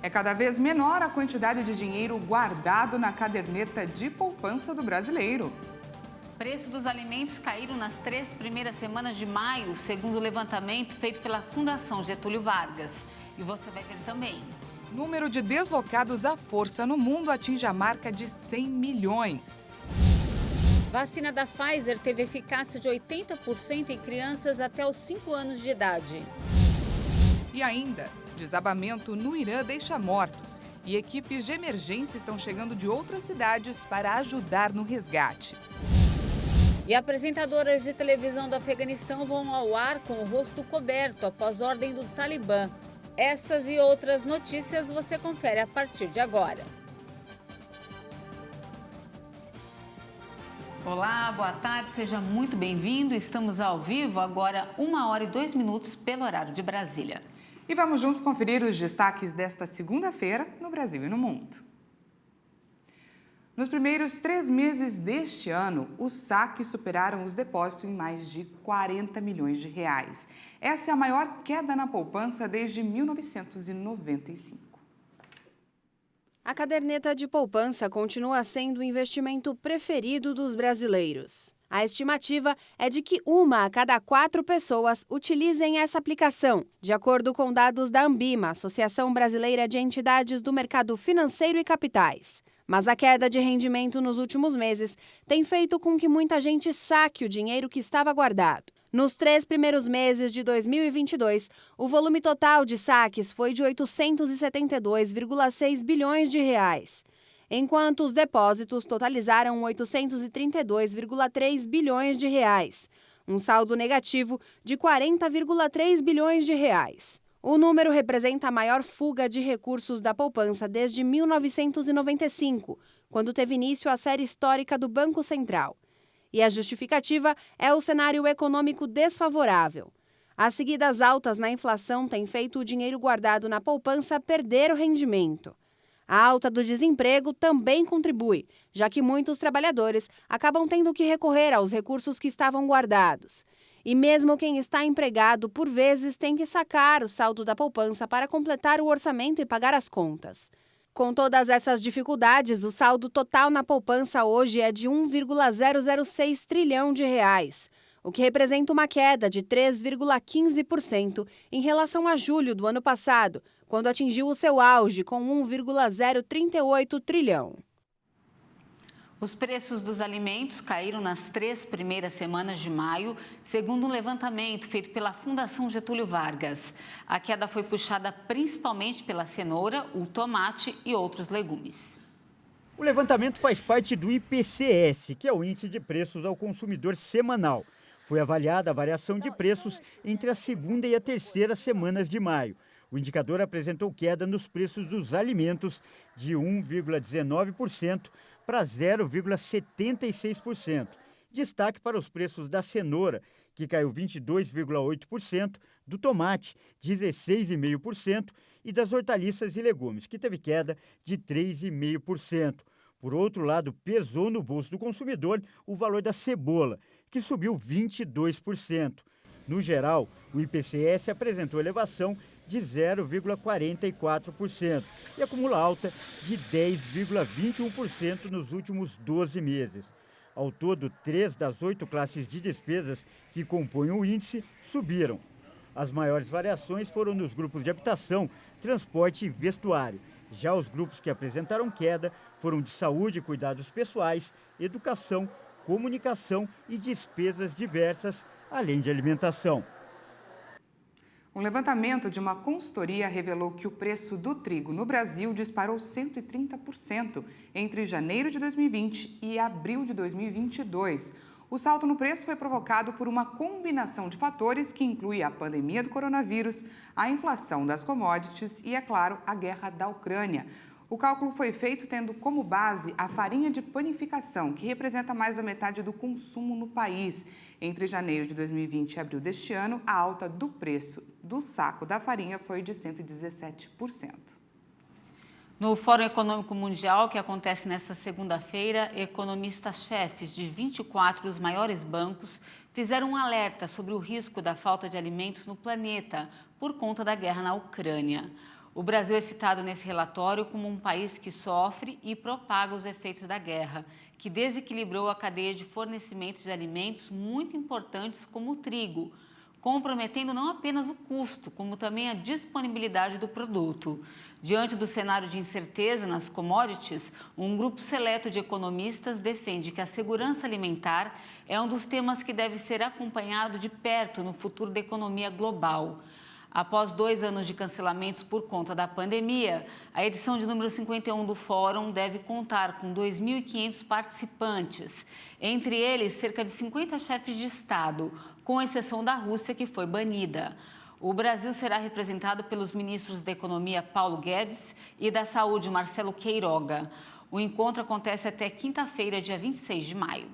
É cada vez menor a quantidade de dinheiro guardado na caderneta de poupança do brasileiro. O preço dos alimentos caíram nas 3 primeiras semanas de maio, segundo o levantamento feito pela Fundação Getúlio Vargas. E você vai ver também. Número de deslocados à força no mundo atinge a marca de 100 milhões. Vacina da Pfizer teve eficácia de 80% em crianças até os 5 anos de idade. E ainda, desabamento no Irã deixa mortos e equipes de emergência estão chegando de outras cidades para ajudar no resgate. E apresentadoras de televisão do Afeganistão vão ao ar com o rosto coberto após ordem do Talibã. Essas e outras notícias você confere a partir de agora. Olá, boa tarde, seja muito bem-vindo. Estamos ao vivo agora 1h02 pelo horário de Brasília. E vamos juntos conferir os destaques desta segunda-feira no Brasil e no mundo. Nos primeiros 3 meses deste ano, os saques superaram os depósitos em mais de 40 milhões de reais. Essa é a maior queda na poupança desde 1995. A caderneta de poupança continua sendo o investimento preferido dos brasileiros. A estimativa é de que 1 a cada 4 pessoas utilizem essa aplicação, de acordo com dados da Ambima, Associação Brasileira de Entidades do Mercado Financeiro e Capitais. Mas a queda de rendimento nos últimos meses tem feito com que muita gente saque o dinheiro que estava guardado. Nos 3 primeiros meses de 2022, o volume total de saques foi de 872,6 bilhões de reais, enquanto os depósitos totalizaram 832,3 bilhões de reais, um saldo negativo de 40,3 bilhões de reais. O número representa a maior fuga de recursos da poupança desde 1995, quando teve início a série histórica do Banco Central. E a justificativa é o cenário econômico desfavorável. As seguidas altas na inflação têm feito o dinheiro guardado na poupança perder o rendimento. A alta do desemprego também contribui, já que muitos trabalhadores acabam tendo que recorrer aos recursos que estavam guardados. E mesmo quem está empregado, por vezes, tem que sacar o saldo da poupança para completar o orçamento e pagar as contas. Com todas essas dificuldades, o saldo total na poupança hoje é de 1,006 trilhão de reais, o que representa uma queda de 3,15% em relação a julho do ano passado, quando atingiu o seu auge com 1,038 trilhão. Os preços dos alimentos caíram nas 3 primeiras semanas de maio, segundo um levantamento feito pela Fundação Getúlio Vargas. A queda foi puxada principalmente pela cenoura, o tomate e outros legumes. O levantamento faz parte do IPCS, que é o Índice de Preços ao Consumidor Semanal. Foi avaliada a variação de preços entre a segunda e a terceira semanas de maio. O indicador apresentou queda nos preços dos alimentos de 1,19% para 0,76%. Destaque para os preços da cenoura, que caiu 22,8%, do tomate, 16,5%, e das hortaliças e legumes, que teve queda de 3,5%. Por outro lado, pesou no bolso do consumidor o valor da cebola, que subiu 22%. No geral, o IPCS apresentou elevação de 0,44% e acumula alta de 10,21% nos últimos 12 meses. Ao todo, 3 das 8 classes de despesas que compõem o índice subiram. As maiores variações foram nos grupos de habitação, transporte e vestuário. Já os grupos que apresentaram queda foram de saúde e cuidados pessoais, educação, comunicação e despesas diversas, além de alimentação. Um levantamento de uma consultoria revelou que o preço do trigo no Brasil disparou 130% entre janeiro de 2020 e abril de 2022. O salto no preço foi provocado por uma combinação de fatores que inclui a pandemia do coronavírus, a inflação das commodities e, é claro, a guerra da Ucrânia. O cálculo foi feito tendo como base a farinha de panificação, que representa mais da metade do consumo no país. Entre janeiro de 2020 e abril deste ano, a alta do preço do saco da farinha foi de 117%. No Fórum Econômico Mundial, que acontece nesta segunda-feira, economistas-chefes de 24 dos maiores bancos fizeram um alerta sobre o risco da falta de alimentos no planeta por conta da guerra na Ucrânia. O Brasil é citado nesse relatório como um país que sofre e propaga os efeitos da guerra, que desequilibrou a cadeia de fornecimento de alimentos muito importantes como o trigo, comprometendo não apenas o custo, como também a disponibilidade do produto. Diante do cenário de incerteza nas commodities, um grupo seleto de economistas defende que a segurança alimentar é um dos temas que deve ser acompanhado de perto no futuro da economia global. Após 2 anos de cancelamentos por conta da pandemia, a edição de número 51 do Fórum deve contar com 2.500 participantes, entre eles cerca de 50 chefes de Estado, com exceção da Rússia, que foi banida. O Brasil será representado pelos ministros da Economia Paulo Guedes e da Saúde Marcelo Queiroga. O encontro acontece até quinta-feira, dia 26 de maio.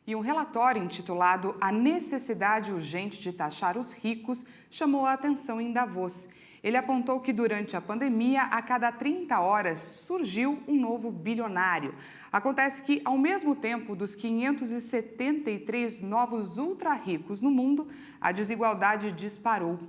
E um relatório intitulado A Necessidade Urgente de Taxar os Ricos chamou a atenção em Davos. Ele apontou que durante a pandemia, a cada 30 horas, surgiu um novo bilionário. Acontece que, ao mesmo tempo dos 573 novos ultra-ricos no mundo, a desigualdade disparou.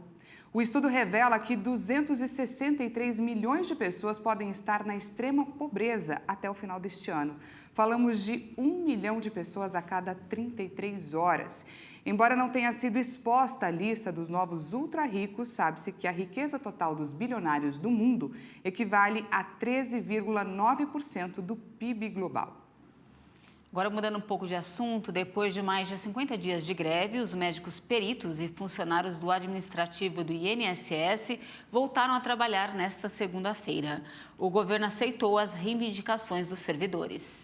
O estudo revela que 263 milhões de pessoas podem estar na extrema pobreza até o final deste ano. Falamos de 1 milhão de pessoas a cada 33 horas. Embora não tenha sido exposta a lista dos novos ultra-ricos, sabe-se que a riqueza total dos bilionários do mundo equivale a 13,9% do PIB global. Agora, mudando um pouco de assunto, depois de mais de 50 dias de greve, os médicos peritos e funcionários do administrativo do INSS voltaram a trabalhar nesta segunda-feira. O governo aceitou as reivindicações dos servidores.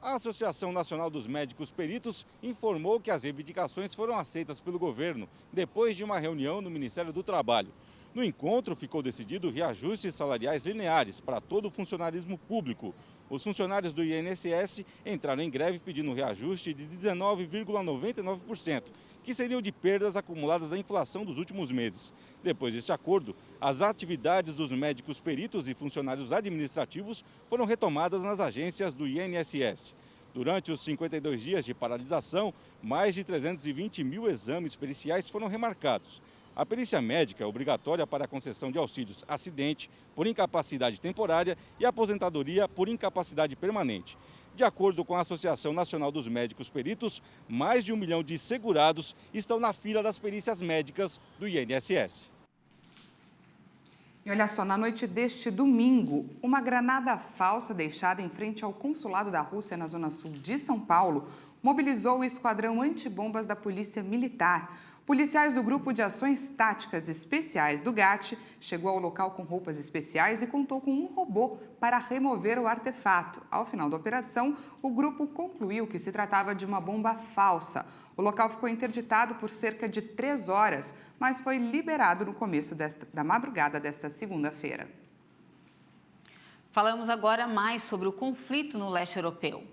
A Associação Nacional dos Médicos Peritos informou que as reivindicações foram aceitas pelo governo depois de uma reunião no Ministério do Trabalho. No encontro, ficou decidido reajustes salariais lineares para todo o funcionarismo público. Os funcionários do INSS entraram em greve pedindo um reajuste de 19,99%, que seriam de perdas acumuladas à inflação dos últimos meses. Depois deste acordo, as atividades dos médicos peritos e funcionários administrativos foram retomadas nas agências do INSS. Durante os 52 dias de paralisação, mais de 320 mil exames periciais foram remarcados. A perícia médica é obrigatória para a concessão de auxílios acidente por incapacidade temporária e aposentadoria por incapacidade permanente. De acordo com a Associação Nacional dos Médicos Peritos, mais de 1 milhão de segurados estão na fila das perícias médicas do INSS. E olha só, na noite deste domingo, uma granada falsa deixada em frente ao consulado da Rússia na zona sul de São Paulo mobilizou o esquadrão antibombas da Polícia Militar. Policiais do Grupo de Ações Táticas Especiais do GAT chegou ao local com roupas especiais e contou com um robô para remover o artefato. Ao final da operação, o grupo concluiu que se tratava de uma bomba falsa. O local ficou interditado por cerca de 3 horas, mas foi liberado no começo da madrugada desta segunda-feira. Falamos agora mais sobre o conflito no leste europeu.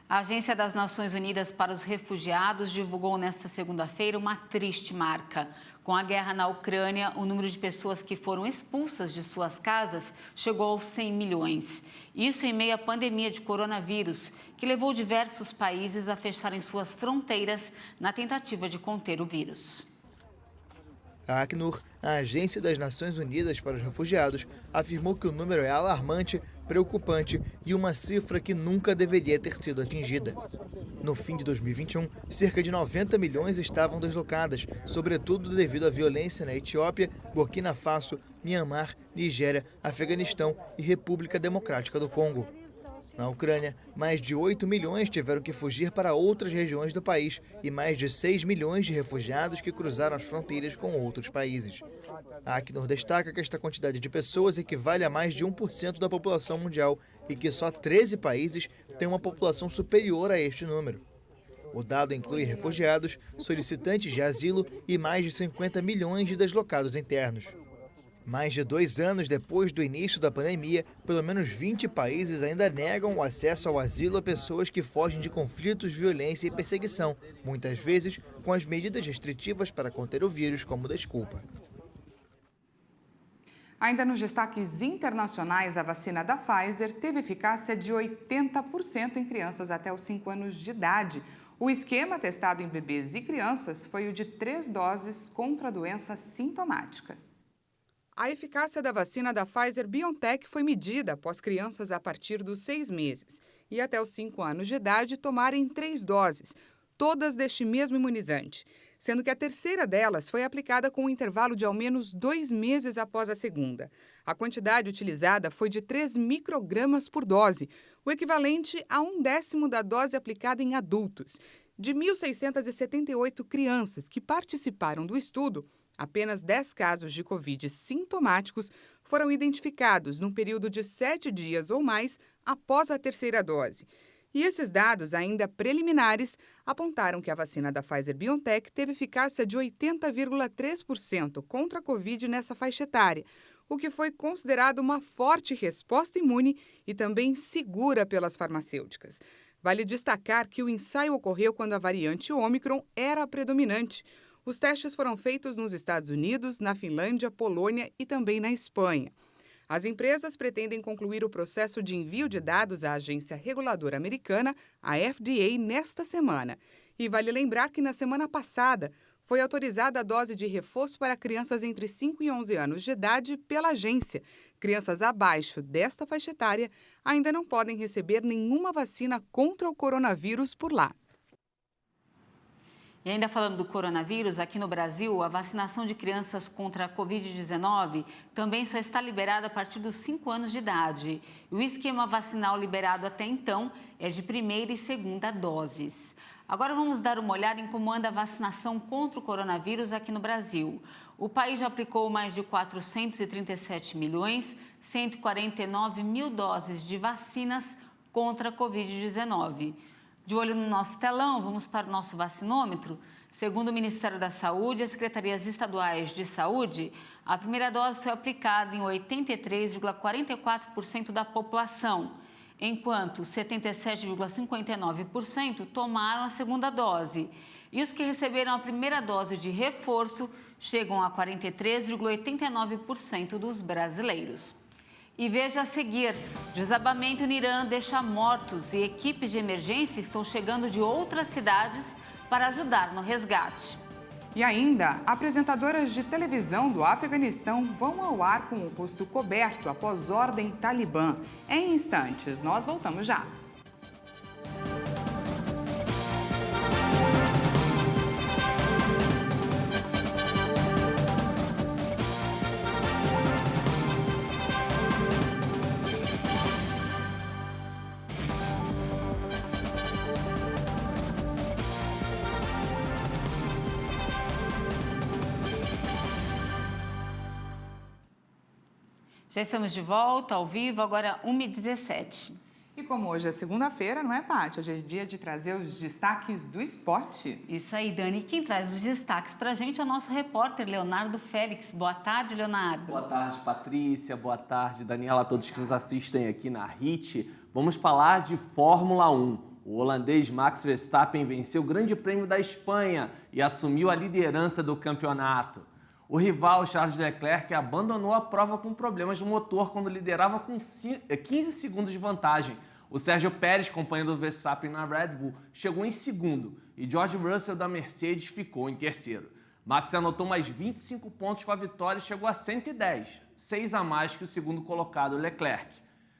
A Agência das Nações Unidas para os Refugiados divulgou nesta segunda-feira uma triste marca. Com a guerra na Ucrânia, o número de pessoas que foram expulsas de suas casas chegou aos 100 milhões. Isso em meio à pandemia de coronavírus, que levou diversos países a fecharem suas fronteiras na tentativa de conter o vírus. A Acnur, a Agência das Nações Unidas para os Refugiados, afirmou que o número é alarmante, preocupante e uma cifra que nunca deveria ter sido atingida. No fim de 2021, cerca de 90 milhões estavam deslocadas, sobretudo devido à violência na Etiópia, Burkina Faso, Mianmar, Nigéria, Afeganistão e República Democrática do Congo. Na Ucrânia, mais de 8 milhões tiveram que fugir para outras regiões do país e mais de 6 milhões de refugiados que cruzaram as fronteiras com outros países. A Acnur destaca que esta quantidade de pessoas equivale a mais de 1% da população mundial e que só 13 países têm uma população superior a este número. O dado inclui refugiados, solicitantes de asilo e mais de 50 milhões de deslocados internos. Mais de 2 anos depois do início da pandemia, pelo menos 20 países ainda negam o acesso ao asilo a pessoas que fogem de conflitos, violência e perseguição, muitas vezes com as medidas restritivas para conter o vírus como desculpa. Ainda nos destaques internacionais, a vacina da Pfizer teve eficácia de 80% em crianças até os 5 anos de idade. O esquema testado em bebês e crianças foi o de 3 doses contra a doença sintomática. A eficácia da vacina da Pfizer-BioNTech foi medida após crianças a partir dos 6 meses e até os 5 anos de idade tomarem 3 doses, todas deste mesmo imunizante, sendo que a terceira delas foi aplicada com um intervalo de ao menos 2 meses após a segunda. A quantidade utilizada foi de 3 microgramas por dose, o equivalente a 1/10 da dose aplicada em adultos. De 1.678 crianças que participaram do estudo, apenas 10 casos de Covid sintomáticos foram identificados num período de 7 dias ou mais após a terceira dose. E esses dados, ainda preliminares, apontaram que a vacina da Pfizer-BioNTech teve eficácia de 80,3% contra a Covid nessa faixa etária, o que foi considerado uma forte resposta imune e também segura pelas farmacêuticas. Vale destacar que o ensaio ocorreu quando a variante Ômicron era a predominante. Os testes foram feitos nos Estados Unidos, na Finlândia, Polônia e também na Espanha. As empresas pretendem concluir o processo de envio de dados à agência reguladora americana, a FDA, nesta semana. E vale lembrar que na semana passada foi autorizada a dose de reforço para crianças entre 5 e 11 anos de idade pela agência. Crianças abaixo desta faixa etária ainda não podem receber nenhuma vacina contra o coronavírus por lá. E ainda falando do coronavírus, aqui no Brasil, a vacinação de crianças contra a Covid-19 também só está liberada a partir dos 5 anos de idade. E o esquema vacinal liberado até então é de primeira e segunda doses. Agora vamos dar uma olhada em como anda a vacinação contra o coronavírus aqui no Brasil. O país já aplicou mais de 437.149.000 doses de vacinas contra a Covid-19. De olho no nosso telão, vamos para o nosso vacinômetro. Segundo o Ministério da Saúde e as secretarias estaduais de saúde, a primeira dose foi aplicada em 83,44% da população, enquanto 77,59% tomaram a segunda dose. E os que receberam a primeira dose de reforço chegam a 43,89% dos brasileiros. E veja a seguir, desabamento no Irã deixa mortos e equipes de emergência estão chegando de outras cidades para ajudar no resgate. E ainda, apresentadoras de televisão do Afeganistão vão ao ar com o rosto coberto após ordem talibã. Em instantes, nós voltamos já. Já estamos de volta, ao vivo, agora 1h17. E como hoje é segunda-feira, não é, Paty? Hoje é dia de trazer os destaques do esporte. Isso aí, Dani. Quem traz os destaques para a gente é o nosso repórter, Leonardo Félix. Boa tarde, Leonardo. Boa tarde, Patrícia. Boa tarde, Daniela, a todos que nos assistem aqui na HIT. Vamos falar de Fórmula 1. O holandês Max Verstappen venceu o Grande Prêmio da Espanha e assumiu a liderança do campeonato. O rival Charles Leclerc abandonou a prova com problemas no motor quando liderava com 15 segundos de vantagem. O Sérgio Pérez, companheiro do Verstappen na Red Bull, chegou em segundo e George Russell da Mercedes ficou em terceiro. Max anotou mais 25 pontos com a vitória e chegou a 110, 6 a mais que o segundo colocado Leclerc.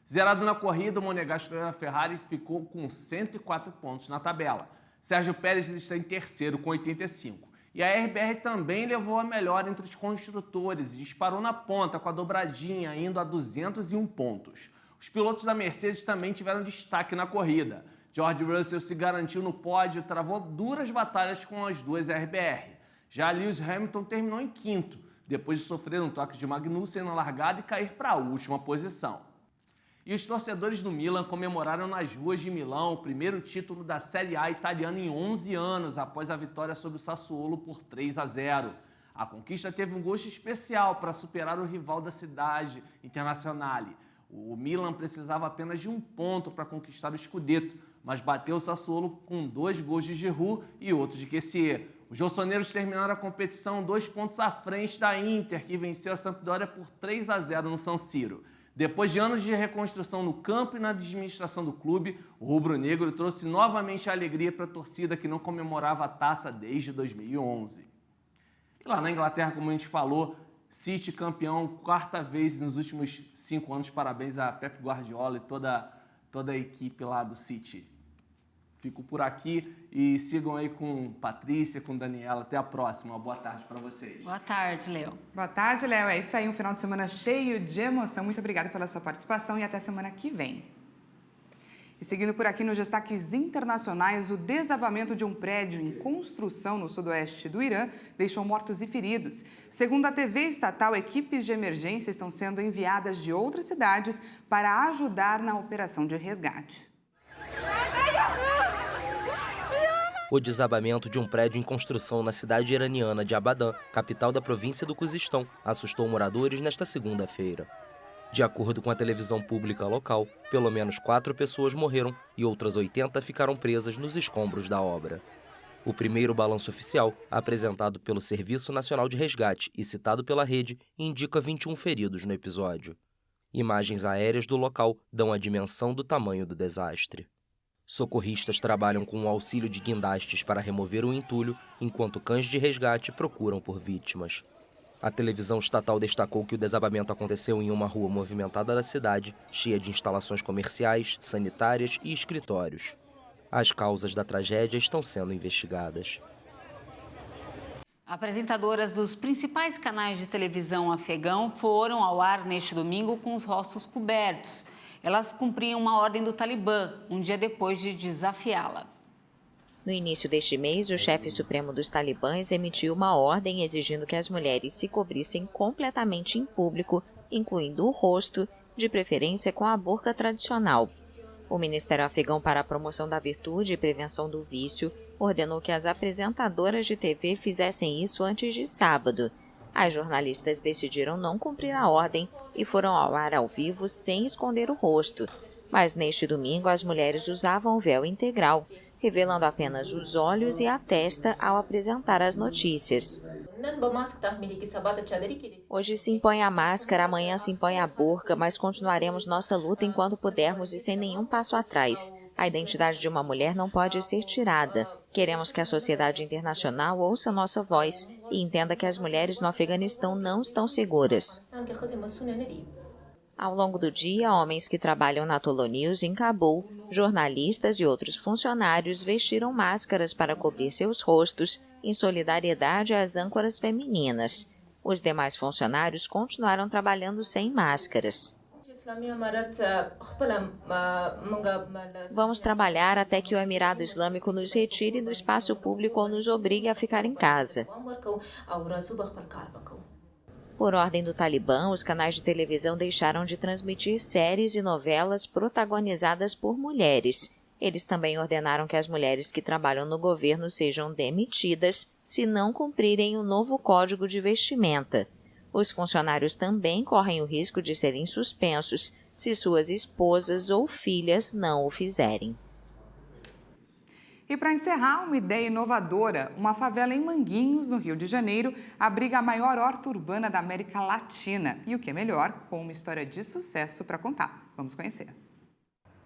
Zerado na corrida, o monegasco da Ferrari ficou com 104 pontos na tabela. Sérgio Pérez está em terceiro com 85. E a RBR também levou a melhor entre os construtores e disparou na ponta com a dobradinha, indo a 201 pontos. Os pilotos da Mercedes também tiveram destaque na corrida. George Russell se garantiu no pódio e travou duras batalhas com as duas RBR. Já Lewis Hamilton terminou em quinto, depois de sofrer um toque de Magnussen na largada e cair para a última posição. E os torcedores do Milan comemoraram nas ruas de Milão o primeiro título da Série A italiana em 11 anos, após a vitória sobre o Sassuolo por 3-0. A conquista teve um gosto especial para superar o rival da cidade, Internazionale. O Milan precisava apenas de um ponto para conquistar o Scudetto, mas bateu o Sassuolo com 2 gols de Giroud e outro de Kessié. Os rossoneiros terminaram a competição 2 pontos à frente da Inter, que venceu a Sampdoria por 3-0 no San Siro. Depois de anos de reconstrução no campo e na administração do clube, o rubro-negro trouxe novamente a alegria para a torcida que não comemorava a taça desde 2011. E lá na Inglaterra, como a gente falou, City campeão, 4ª vez nos últimos 5 anos. Parabéns a Pep Guardiola e toda a equipe lá do City. Fico por aqui e sigam aí com Patrícia, com Daniela. Até a próxima. Uma boa tarde para vocês. Boa tarde, Léo. Boa tarde, Léo. É isso aí, um final de semana cheio de emoção. Muito obrigada pela sua participação e até semana que vem. E seguindo por aqui nos destaques internacionais, o desabamento de um prédio em construção no sudoeste do Irã deixou mortos e feridos. Segundo a TV estatal, equipes de emergência estão sendo enviadas de outras cidades para ajudar na operação de resgate. O desabamento de um prédio em construção na cidade iraniana de Abadan, capital da província do Cuzistão, assustou moradores nesta segunda-feira. De acordo com a televisão pública local, pelo menos 4 pessoas morreram e outras 80 ficaram presas nos escombros da obra. O primeiro balanço oficial, apresentado pelo Serviço Nacional de Resgate e citado pela rede, indica 21 feridos no episódio. Imagens aéreas do local dão a dimensão do tamanho do desastre. Socorristas trabalham com o auxílio de guindastes para remover o entulho, enquanto cães de resgate procuram por vítimas. A televisão estatal destacou que o desabamento aconteceu em uma rua movimentada da cidade, cheia de instalações comerciais, sanitárias e escritórios. As causas da tragédia estão sendo investigadas. Apresentadoras dos principais canais de televisão afegão foram ao ar neste domingo com os rostos cobertos. Elas cumpriam uma ordem do Talibã, um dia depois de desafiá-la. No início deste mês, o chefe supremo dos talibãs emitiu uma ordem exigindo que as mulheres se cobrissem completamente em público, incluindo o rosto, de preferência com a burca tradicional. O Ministério Afegão para a Promoção da Virtude e Prevenção do Vício ordenou que as apresentadoras de TV fizessem isso antes de sábado. As jornalistas decidiram não cumprir a ordem e foram ao ar ao vivo sem esconder o rosto. Mas neste domingo, as mulheres usavam o véu integral, revelando apenas os olhos e a testa ao apresentar as notícias. Hoje se impõe a máscara, amanhã se impõe a burca, mas continuaremos nossa luta enquanto pudermos e sem nenhum passo atrás. A identidade de uma mulher não pode ser tirada. Queremos que a sociedade internacional ouça nossa voz e entenda que as mulheres no Afeganistão não estão seguras. Ao longo do dia, homens que trabalham na Tolo News em Cabul, jornalistas e outros funcionários vestiram máscaras para cobrir seus rostos em solidariedade às âncoras femininas. Os demais funcionários continuaram trabalhando sem máscaras. Vamos trabalhar até que o Emirado Islâmico nos retire do espaço público ou nos obrigue a ficar em casa. Por ordem do Talibã, os canais de televisão deixaram de transmitir séries e novelas protagonizadas por mulheres. Eles também ordenaram que as mulheres que trabalham no governo sejam demitidas se não cumprirem o novo código de vestimenta. Os funcionários também correm o risco de serem suspensos se suas esposas ou filhas não o fizerem. E para encerrar, uma ideia inovadora, uma favela em Manguinhos, no Rio de Janeiro, abriga a maior horta urbana da América Latina. E o que é melhor, com uma história de sucesso para contar. Vamos conhecer.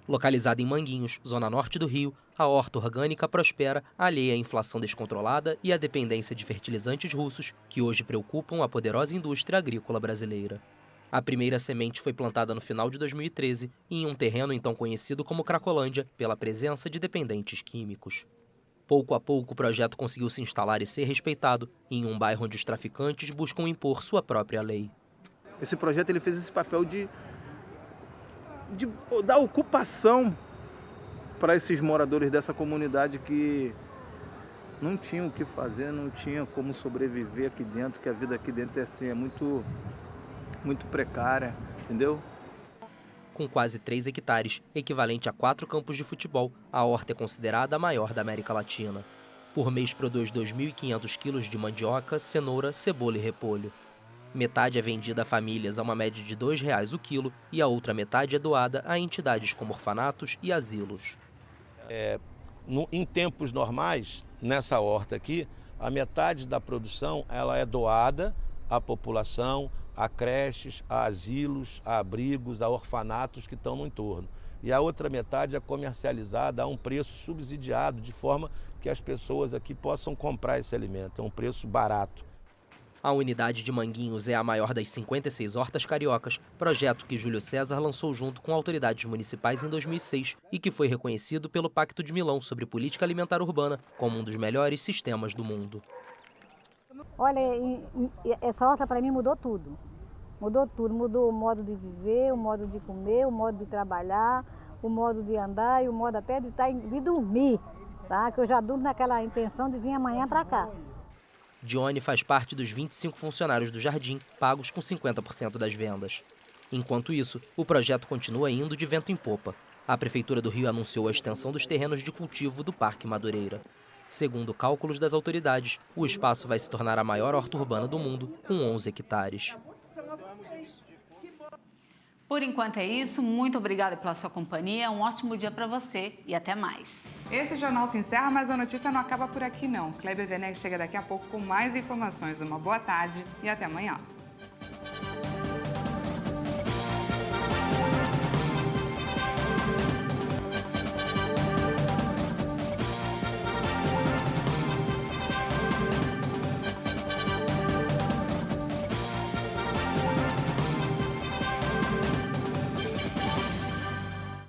Localizada em Manguinhos, zona norte do Rio, a horta orgânica prospera alheia à inflação descontrolada e à dependência de fertilizantes russos, que hoje preocupam a poderosa indústria agrícola brasileira. A primeira semente foi plantada no final de 2013 em um terreno então conhecido como Cracolândia pela presença de dependentes químicos. Pouco a pouco o projeto conseguiu se instalar e ser respeitado em um bairro onde os traficantes buscam impor sua própria lei. Esse projeto ele fez esse papel de dar ocupação para esses moradores dessa comunidade que não tinham o que fazer, não tinham como sobreviver aqui dentro, que a vida aqui dentro é muito precária, entendeu? Com quase 3 hectares, equivalente a 4 campos de futebol, a horta é considerada a maior da América Latina. Por mês produz 2.500 quilos de mandioca, cenoura, cebola e repolho. Metade é vendida a famílias a uma média de R$ 2,00 o quilo e a outra metade é doada a entidades como orfanatos e asilos. Em tempos normais, nessa horta aqui, A metade da produção ela é doada à população, a creches, a asilos, a abrigos, a orfanatos que estão no entorno. E a outra metade é comercializada a um preço subsidiado, de forma que as pessoas aqui possam comprar esse alimento. É um preço barato. A unidade de Manguinhos é a maior das 56 hortas cariocas, projeto que Júlio César lançou junto com autoridades municipais em 2006 e que foi reconhecido pelo Pacto de Milão sobre Política Alimentar Urbana como um dos melhores sistemas do mundo. Olha, essa horta para mim mudou tudo. Mudou tudo, mudou o modo de viver, o modo de comer, o modo de trabalhar, o modo de andar e o modo até de dormir, tá? Que eu já durmo naquela intenção de vir amanhã para cá. Dione faz parte dos 25 funcionários do jardim, pagos com 50% das vendas. Enquanto isso, o projeto continua indo de vento em popa. A Prefeitura do Rio anunciou a extensão dos terrenos de cultivo do Parque Madureira. Segundo cálculos das autoridades, o espaço vai se tornar a maior horta urbana do mundo, com 11 hectares. Por enquanto é isso. Muito obrigada pela sua companhia. Um ótimo dia para você e até mais. Esse jornal se encerra, mas a notícia não acaba por aqui, não. Kleber Werneck chega daqui a pouco com mais informações. Uma boa tarde e até amanhã.